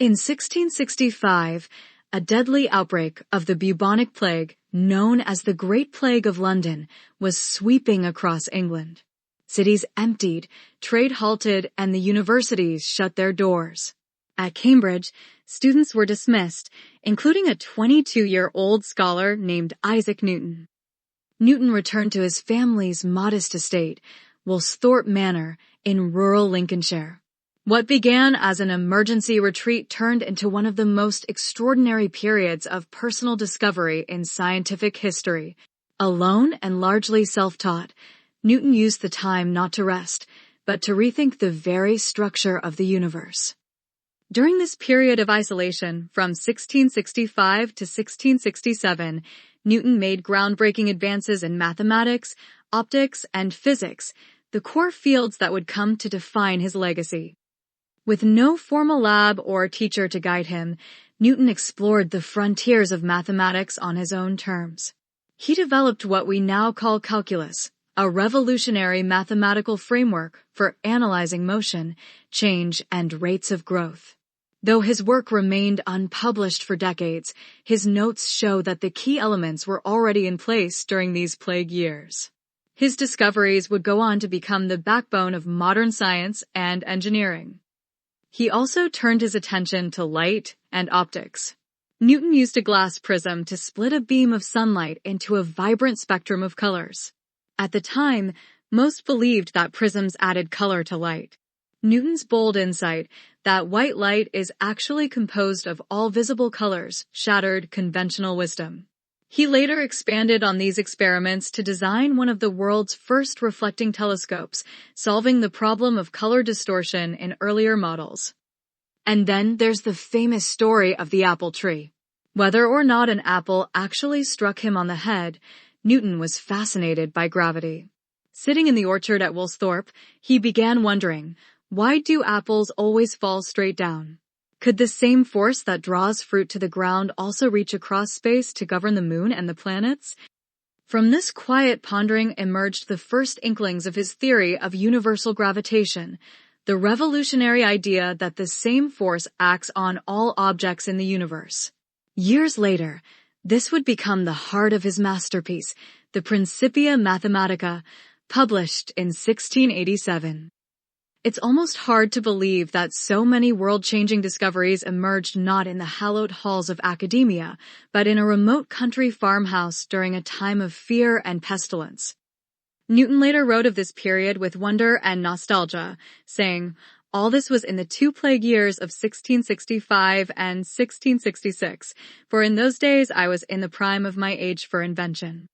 In 1665, a deadly outbreak of the bubonic plague, known as the Great Plague of London, was sweeping across England. Cities emptied, trade halted, and the universities shut their doors. At Cambridge, students were dismissed, including a 22-year-old scholar named Isaac Newton. Newton returned to his family's modest estate, Woolsthorpe Manor, in rural Lincolnshire. What began as an emergency retreat turned into one of the most extraordinary periods of personal discovery in scientific history. Alone and largely self-taught, Newton used the time not to rest, but to rethink the very structure of the universe. During this period of isolation, from 1665 to 1667, Newton made groundbreaking advances in mathematics, optics, and physics, the core fields that would come to define his legacy. With no formal lab or teacher to guide him, Newton explored the frontiers of mathematics on his own terms. He developed what we now call calculus, a revolutionary mathematical framework for analyzing motion, change, and rates of growth. Though his work remained unpublished for decades, his notes show that the key elements were already in place during these plague years. His discoveries would go on to become the backbone of modern science and engineering. He also turned his attention to light and optics. Newton used a glass prism to split a beam of sunlight into a vibrant spectrum of colors. At the time, most believed that prisms added color to light. Newton's bold insight that white light is actually composed of all visible colors shattered conventional wisdom. He later expanded on these experiments to design one of the world's first reflecting telescopes, solving the problem of color distortion in earlier models. And then there's the famous story of the apple tree. Whether or not an apple actually struck him on the head, Newton was fascinated by gravity. Sitting in the orchard at Woolsthorpe, he began wondering, why do apples always fall straight down? Could the same force that draws fruit to the ground also reach across space to govern the moon and the planets? From this quiet pondering emerged the first inklings of his theory of universal gravitation, the revolutionary idea that the same force acts on all objects in the universe. Years later, this would become the heart of his masterpiece, the Principia Mathematica, published in 1687. It's almost hard to believe that so many world-changing discoveries emerged not in the hallowed halls of academia, but in a remote country farmhouse during a time of fear and pestilence. Newton later wrote of this period with wonder and nostalgia, saying, "All this was in the 2 plague years of 1665 and 1666, for in those days I was in the prime of my age for invention."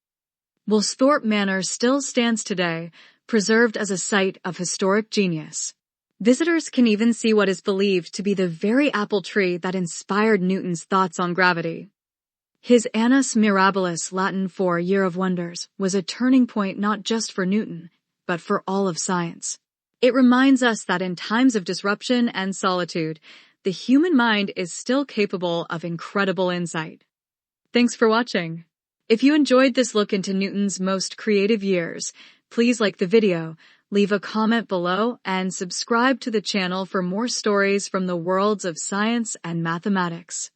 Woolsthorpe Manor still stands today, preserved as a site of historic genius. Visitors can even see what is believed to be the very apple tree that inspired Newton's thoughts on gravity. His Annus Mirabilis, Latin for Year of Wonders, was a turning point not just for Newton, but for all of science. It reminds us that in times of disruption and solitude, the human mind is still capable of incredible insight. Thanks for watching. If you enjoyed this look into Newton's most creative years, please like the video, leave a comment below, and subscribe to the channel for more stories from the worlds of science and mathematics.